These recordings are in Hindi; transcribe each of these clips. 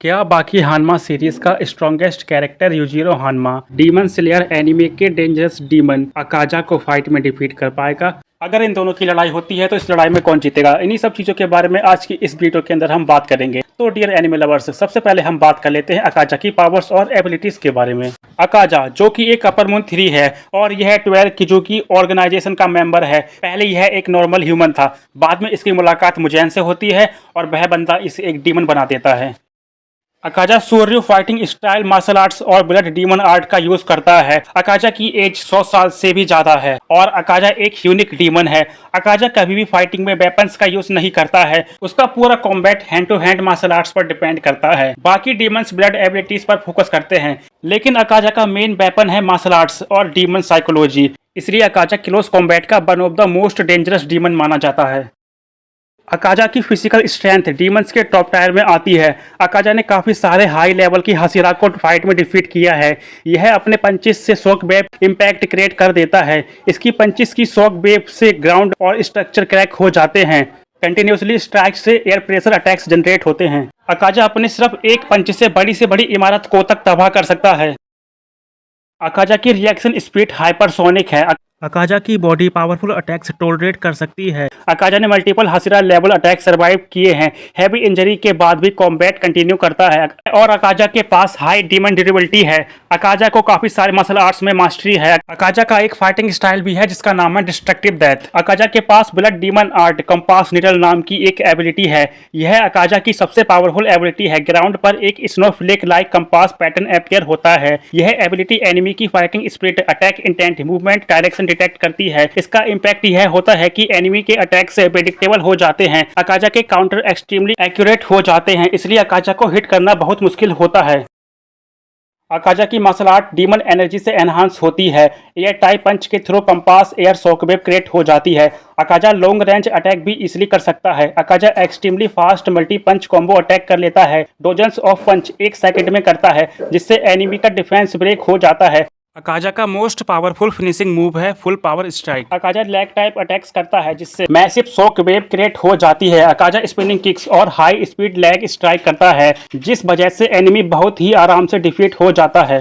क्या बाकी हानमा सीरीज का strongest character Yujiro हानमा demon slayer anime के डेंजरस डीमन अकाजा को फाइट में डिफीट कर पाएगा? अगर इन दोनों की लड़ाई होती है तो इस लड़ाई में कौन जीतेगा? इन्हीं सब चीजों के बारे में आज की इस वीडियो के अंदर हम बात करेंगे। तो डियर एनिमे लवर्स, सबसे पहले हम बात कर लेते हैं अकाजा की पावर्स और एबिलिटीज के बारे में। अकाजा जो कि एक अपर मून 3 है और यह 12 किजुकी ऑर्गेनाइजेशन का मेंबर है। पहले यह एक नॉर्मल ह्यूमन था, बाद में इसकी मुलाकात मुजैन से होती है और वह बंदा इसे एक डीमन बना देता है। अकाजा सूर्य फाइटिंग स्टाइल, मार्शल आर्ट्स और ब्लड डीमन आर्ट का यूज करता है। अकाजा की एज 100 साल से भी ज्यादा है और अकाजा एक यूनिक डीमन है। अकाजा कभी भी फाइटिंग में वेपन्स का यूज नहीं करता है। उसका पूरा combat hand to hand martial arts पर डिपेंड करता है। बाकी डीमंस ब्लड एबिलिटीज पर फोकस करते हैं, लेकिन अकाजा का मेन वेपन है मार्शल आर्ट्स और डीमन साइकोलॉजी। इसलिए अकाजा क्लोज कॉम्बैट का one of the most dangerous demon माना जाता है। अकाजा की फिजिकल स्ट्रेंथ डीमंस के टॉप टायर में आती है। अकाजा ने काफी सारे हाई लेवल की हसीरा को फाइट में डिफीट किया है। यह अपने पंचिस से शॉक वेव इम्पैक्ट क्रिएट कर देता है। इसकी पंचिस की शॉक वेव से ग्राउंड और स्ट्रक्चर क्रैक हो जाते हैं। कंटिन्यूसली स्ट्राइक से एयर प्रेशर अटैक्स जनरेट होते हैं। अकाजा अपने सिर्फ एक पंच से बड़ी इमारत को तक तबाह कर सकता है। अकाजा की रिएक्शन स्पीड हाइपरसोनिक है। अकाजा की बॉडी पावरफुल अटैक्स टॉलरेट कर सकती है। अकाजा ने मल्टीपल हसीरा लेवल अटैक सर्वाइव किए हैं। हैवी इंजरी के बाद भी कॉम्बैट कंटिन्यू करता है और अकाजा के पास हाई डीमन ड्यूरेबिलिटी है। अकाजा को काफी सारे मार्शल आर्ट्स में मास्टरी है। अकाजा का एक फाइटिंग स्टाइल भी है जिसका नाम है डिस्ट्रक्टिव डेथ। अकाजा के पास blood demon art compass needle नाम की एक एबिलिटी है। यह अकाजा की सबसे पावरफुल एबिलिटी है। ग्राउंड पर एक Snowflake like compass pattern appear होता है। यह एबिलिटी एनिमी की fighting spirit, attack intent, movement direction detect करती है। इसका इंपैक्ट यह होता है कि एनिमी के अटैक से प्रेडिक्टेबल हो जाते हैं। अकाजा के काउंटर एक्सट्रीमली एक्यूरेट हो जाते हैं, इसलिए अकाजा को हिट करना बहुत मुश्किल होता है। अकाजा की मार्शल आर्ट डीमन एनर्जी से एनहांस होती है। एयर टाइप पंच के through compass air shockwave create हो जाती है। अकाजा लॉन्ग रेंज अटैक भी इजीली कर सकता है। अकाजा एक्सट्रीमली फास्ट मल्टी पंच कॉम्बो अटैक कर लेता है। डोजन्स ऑफ पंच एक सेकंड में करता है, जिससे एनिमी का डिफेंस ब्रेक हो जाता है। अकाजा का मोस्ट पावरफुल फिनिशिंग मूव है full power strike. Akaza leg type attacks करता है, जिससे मैसिव शॉक वेव क्रिएट हो जाती है। अकाजा स्पिनिंग किक्स और हाई स्पीड लैग स्ट्राइक करता है, जिस वजह से एनिमी बहुत ही आराम से डिफीट हो जाता है।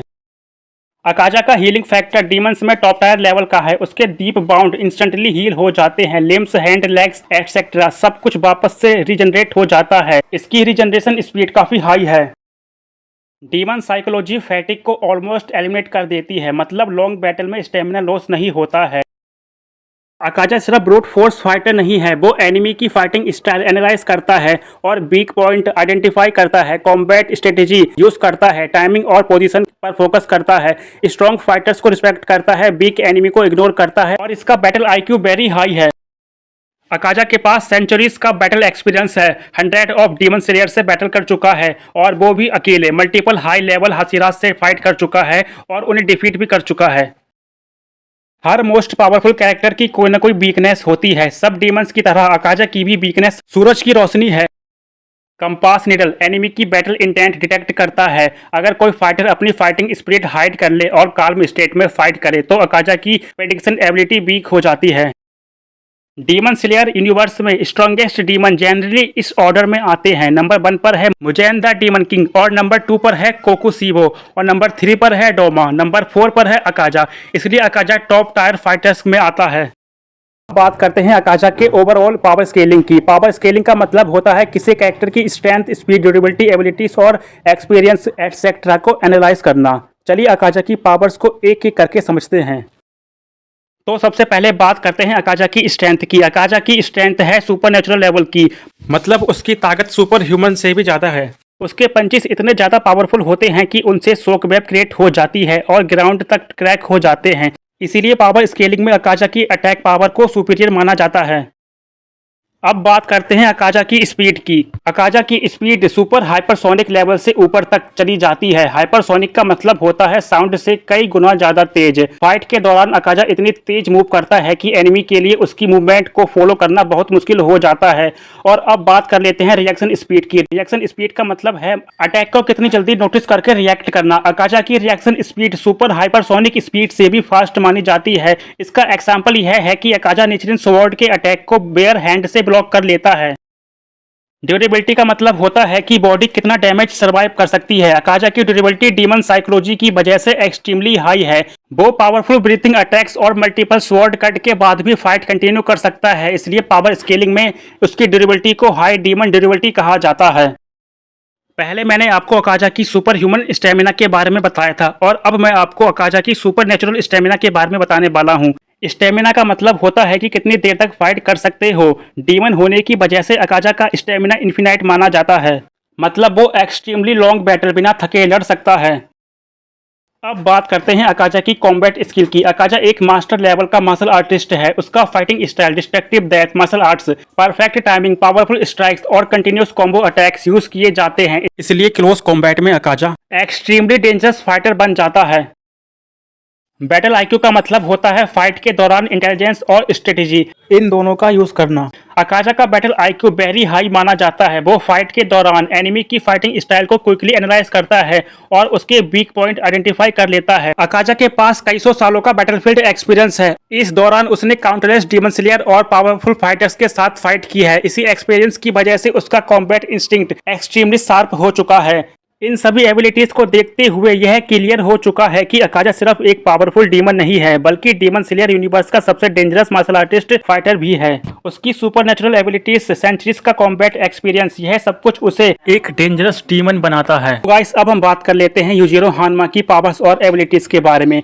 अकाजा का हीलिंग फैक्टर डीमंस में टॉप टायर लेवल का है। उसके डीप बाउंड इंस्टेंटली हील हो जाते हैं। लिम्स, हैंड, लेग्स एटसेट्रा सब कुछ वापस से रीजनरेट हो जाता है। इसकी रीजनरेशन स्पीड काफी हाई है। डीमन साइकोलॉजी फैटिक को ऑलमोस्ट एलिमिनेट कर देती है, मतलब लॉन्ग बैटल में स्टेमिना लॉस नहीं होता है। अकाजा सिर्फ ब्रूट फोर्स फाइटर नहीं है, वो एनिमी की फाइटिंग स्टाइल एनालाइज करता है और वीक पॉइंट आइडेंटिफाई करता है। कॉम्बैट स्ट्रेटेजी यूज करता है, टाइमिंग और पोजीशन पर फोकस करता है। स्ट्रॉन्ग फाइटर्स को रिस्पेक्ट करता है, वीक एनिमी को इग्नोर करता है और इसका बैटल आईक्यू वेरी हाई है। अकाजा के पास सेंचुरीज का बैटल एक्सपीरियंस है। 100 ऑफ डीमन स्लेयर से बैटल कर चुका है और वो भी अकेले। मल्टीपल हाई लेवल हसीराज से फाइट कर चुका है और उन्हें डिफीट भी कर चुका है। हर मोस्ट पावरफुल कैरेक्टर की कोई ना कोई वीकनेस होती है। सब डीमंस की तरह अकाजा की भी वीकनेस सूरज की रोशनी है। कंपास निडल एनिमी की बैटल इंटेंट डिटेक्ट करता है। अगर कोई फाइटर अपनी फाइटिंग स्पिरिट हाइड कर ले और काल्म स्टेट में फाइट करे तो अकाजा की प्रेडिक्शन एबिलिटी वीक हो जाती है। डीमन स्लेयर यूनिवर्स में स्ट्रॉन्गेस्ट डीमन जनरली इस ऑर्डर में आते हैं। नंबर 1 पर है मुजैन द डीमन किंग और नंबर 2 पर है कोकुशिबो और नंबर 3 पर है डोमा, नंबर 4 पर है अकाजा। इसलिए अकाजा टॉप टायर फाइटर्स में आता है। बात करते हैं अकाजा के ओवरऑल पावर स्केलिंग की। पावर स्केलिंग का मतलब होता है किसी कैरेक्टर की स्ट्रेंथ, स्पीड, ड्यूरेबिलिटी, एबिलिटीज और एक्सपीरियंस एटसेट्रा को एनालाइज करना। चलिए अकाजा की पावर्स को एक एक करके समझते हैं। तो सबसे पहले बात करते हैं अकाजा की स्ट्रेंथ की। अकाजा की स्ट्रेंथ है सुपर नेचुरल लेवल की, मतलब उसकी ताकत सुपर ह्यूमन से भी ज़्यादा है। उसके पंचेस इतने ज़्यादा पावरफुल होते हैं कि उनसे शॉक वेव क्रिएट हो जाती है और ग्राउंड तक क्रैक हो जाते हैं। इसीलिए पावर स्केलिंग में अकाजा की अटैक पावर को सुपीरियर माना जाता है। अब बात करते हैं अकाजा की स्पीड की। अकाजा की स्पीड सुपर हाइपरसोनिक लेवल से ऊपर तक चली जाती है। हाइपरसोनिक का मतलब होता है साउंड से कई गुना ज्यादा तेज। फाइट के दौरान अकाजा इतनी तेज मूव करता है कि एनिमी के लिए उसकी मूवमेंट को फॉलो करना बहुत मुश्किल हो जाता है। और अब बात कर लेते हैं रिएक्शन स्पीड की। रिएक्शन स्पीड का मतलब है अटैक को कितनी जल्दी नोटिस करके रिएक्ट करना। अकाजा की reaction speed super hypersonic speed से भी फास्ट मानी जाती है। इसका एग्जाम्पल यह है कि अकाजा निचरिन स्वॉर्ड के अटैक को बेयर हैंड से ब्लॉक कर लेता है। ड्यूरेबिलिटी का मतलब होता है कि बॉडी कितना डैमेज सर्वाइव कर सकती है। अकाजा की ड्यूरेबिलिटी डीमन साइकोलॉजी की वजह से एक्सट्रीमली हाई है। वो पावरफुल ब्रीथिंग अटैक्स और मल्टीपल स्वॉर्ड कट के बाद भी फाइट कंटिन्यू कर सकता है, इसलिए पावर स्केलिंग में उसकी ड्यूरेबिलिटी को हाई डीमन ड्यूरेबिलिटी कहा जाता है। पहले मैंने आपको अकाजा की सुपर ह्यूमन स्टेमिना के बारे में बताया था और अब मैं आपको अकाजा की सुपर नेचुरल स्टेमिना के बारे में बताने वाला हूँ। स्टेमिना का मतलब होता है कि कितनी देर तक फाइट कर सकते हो। डीमन होने की वजह से अकाजा का स्टेमिना इन्फिनाइट माना जाता है, मतलब वो एक्सट्रीमली लॉन्ग बैटल बिना थके लड़ सकता है। अब बात करते हैं अकाजा की कॉम्बैट स्किल की। अकाजा एक मास्टर लेवल का मार्शल आर्टिस्ट है। उसका fighting style destructive death martial arts, perfect timing, powerful strikes और कंटिन्यूस कॉम्बो अटैक्स यूज किए जाते हैं, इसलिए क्लोज कॉम्बैट में अकाजा एक्सट्रीमली डेंजरस फाइटर बन जाता है। बैटल आईक्यू का मतलब होता है फाइट के दौरान इंटेलिजेंस और स्ट्रेटेजी, इन दोनों का यूज करना। अकाजा का बैटल आईक्यू वेरी हाई माना जाता है। वो फाइट के दौरान एनिमी की फाइटिंग स्टाइल को क्विकली एनालाइज करता है और उसके वीक पॉइंट आइडेंटिफाई कर लेता है। अकाजा के पास कई सौ सालों का बैटलफील्ड एक्सपीरियंस है। इस दौरान उसने काउंटरलेस डीमन स्लेयर और पावरफुल फाइटर्स के साथ फाइट की है। इसी एक्सपीरियंस की वजह से उसका कॉम्बैट इंस्टिंक्ट एक्सट्रीमली शार्प हो चुका है। इन सभी एबिलिटीज को देखते हुए यह क्लियर हो चुका है कि अकाजा सिर्फ एक पावरफुल डीमन नहीं है, बल्कि डीमन स्लेयर यूनिवर्स का सबसे डेंजरस मार्शल आर्टिस्ट फाइटर भी है। उसकी सुपरनेचुरल एबिलिटीज, सेंचुरीज का कॉम्बैट एक्सपीरियंस, यह सब कुछ उसे एक डेंजरस डीमन बनाता है। गाइस, अब हम बात कर लेते हैं यूजिरो हानमा की पावर्स और एबिलिटीज के बारे में।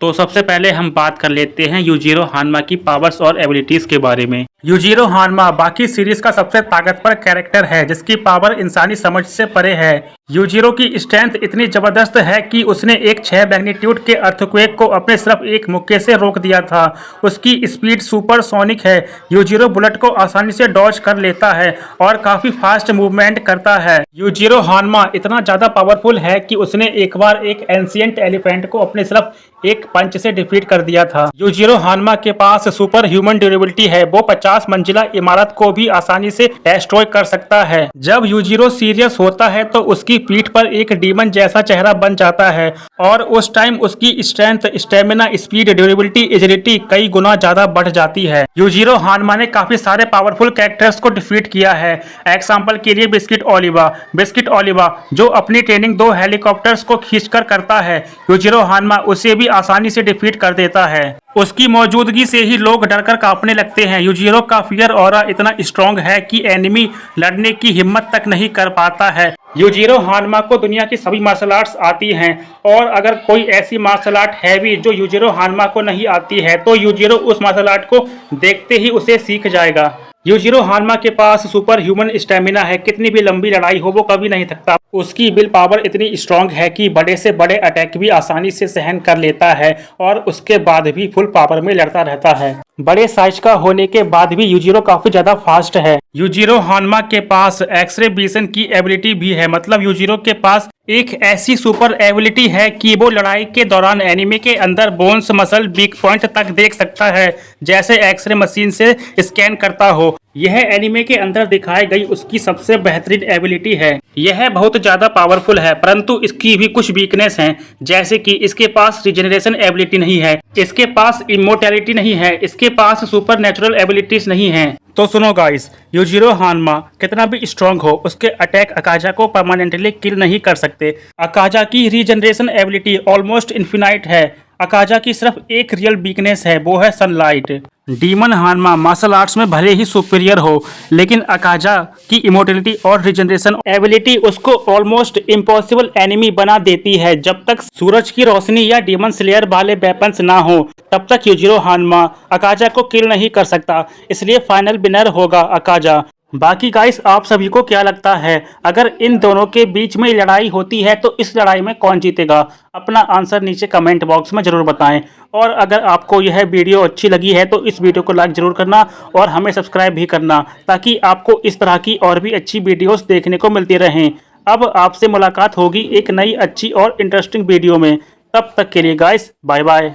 तो सबसे पहले हम बात कर लेते हैं यूजिरो हानमा की पावर्स और एबिलिटीज के बारे में। यूजिरो हानमा बाकी सीरीज का सबसे ताकतवर कैरेक्टर है जिसकी पावर इंसानी समझ से परे है। यूजिरो की स्ट्रेंथ इतनी जबरदस्त है कि उसने एक 6 मैग्नीट्यूड के अर्थक्वेक को अपने सिर्फ एक मुक्के से रोक दिया था। उसकी स्पीड सुपर सोनिक है। यूजिरो बुलेट को आसानी से डॉज कर लेता है और काफी फास्ट मूवमेंट करता है। यूजिरो हानमा इतना ज्यादा पावरफुल है कि उसने एक बार एक एंशिएंट एलिफेंट को अपने सिर्फ एक पंच से डिफीट कर दिया था। यूजिरो हानमा के पास सुपर ह्यूमन ड्यूरेबिलिटी है। वो 50 मंजिला इमारत को भी आसानी से डिस्ट्रॉय कर सकता है। जब यूजिरो सीरियस होता है तो उसकी पीठ पर एक डीमन जैसा चेहरा बन जाता है और उस टाइम उसकी strength, stamina, speed, durability, agility कई गुना ज्यादा बढ़ जाती है। यूजिरो हानमा ने काफी सारे पावरफुल कैरेक्टर्स को डिफीट किया है। एग्जांपल के लिए बिस्किट ओलिवा जो अपनी ट्रेनिंग 2 हेलीकॉप्टर्स को खींचकर करता है। यूजिरो हानमा उसे भी आसानी से डिफीट कर देता है। उसकी मौजूदगी से ही लोग डरकर कांपने लगते हैं। यूजिरो का फियर ऑरा इतना स्ट्रॉन्ग है कि एनिमी लड़ने की हिम्मत तक नहीं कर पाता है। यूजिरो हानमा को दुनिया की सभी मार्शल आर्ट्स आती हैं और अगर कोई ऐसी मार्शल आर्ट है भी जो यूजिरो हानमा को नहीं आती है तो यूजिरो उस मार्शल आर्ट को देखते ही उसे सीख जाएगा। यूजिरो हानमा के पास सुपर ह्यूमन स्टेमिना है। कितनी भी लंबी लड़ाई हो वो कभी नहीं थकता। उसकी विल पावर इतनी स्ट्रांग है कि बड़े से बड़े अटैक भी आसानी से सहन कर लेता है और उसके बाद भी फुल पावर में लड़ता रहता है। बड़े साइज का होने के बाद भी यूजिरो काफी ज्यादा फास्ट है। यूजिरो हानमा के पास एक्सरे विजन की एबिलिटी भी है, मतलब यूजिरो के पास एक ऐसी सुपर एबिलिटी है कि वो लड़ाई के दौरान एनिमी के अंदर बोन्स, मसल, वीक पॉइंट तक देख सकता है, जैसे एक्सरे मशीन से स्कैन करता हो। यह एनिमे के अंदर दिखाई गई उसकी सबसे बेहतरीन एबिलिटी है। यह बहुत ज्यादा पावरफुल है, परंतु इसकी भी कुछ वीकनेस हैं, जैसे कि इसके पास रिजेनरेशन एबिलिटी नहीं है, इसके पास इमोर्टैलिटी नहीं है, इसके पास सुपर नेचुरल एबिलिटीज नहीं है। तो सुनो गाइस, यूजिरो हानमा कितना भी स्ट्रांग हो, उसके अटैक अकाजा को परमानेंटली किल नहीं कर सकते। अकाजा की रीजनरेशन एबिलिटी ऑलमोस्ट इन्फिनाइट है। अकाजा की सिर्फ एक रियल वीकनेस है, वो है sunlight. Demon Hanma martial arts में भले ही सुपीरियर हो, लेकिन अकाजा की इमोर्टलिटी और रिजनरेशन एबिलिटी उसको ऑलमोस्ट इम्पॉसिबल एनिमी बना देती है। जब तक सूरज की रोशनी या डीमन स्लेयर वाले वेपन्स ना हो तब तक यूजिरो हानमा अकाजा को किल नहीं कर सकता, इसलिए फाइनल विनर होगा अकाजा। बाकी गाइस, आप सभी को क्या लगता है, अगर इन दोनों के बीच में लड़ाई होती है तो इस लड़ाई में कौन जीतेगा? अपना आंसर नीचे कमेंट बॉक्स में जरूर बताएं। और अगर आपको यह वीडियो अच्छी लगी है तो इस वीडियो को लाइक जरूर करना और हमें सब्सक्राइब भी करना, ताकि आपको इस तरह की और भी अच्छी वीडियोस देखने को मिलती रहें। अब आपसे मुलाकात होगी एक नई अच्छी और इंटरेस्टिंग वीडियो में। तब तक के लिए गाइस, बाय बाय।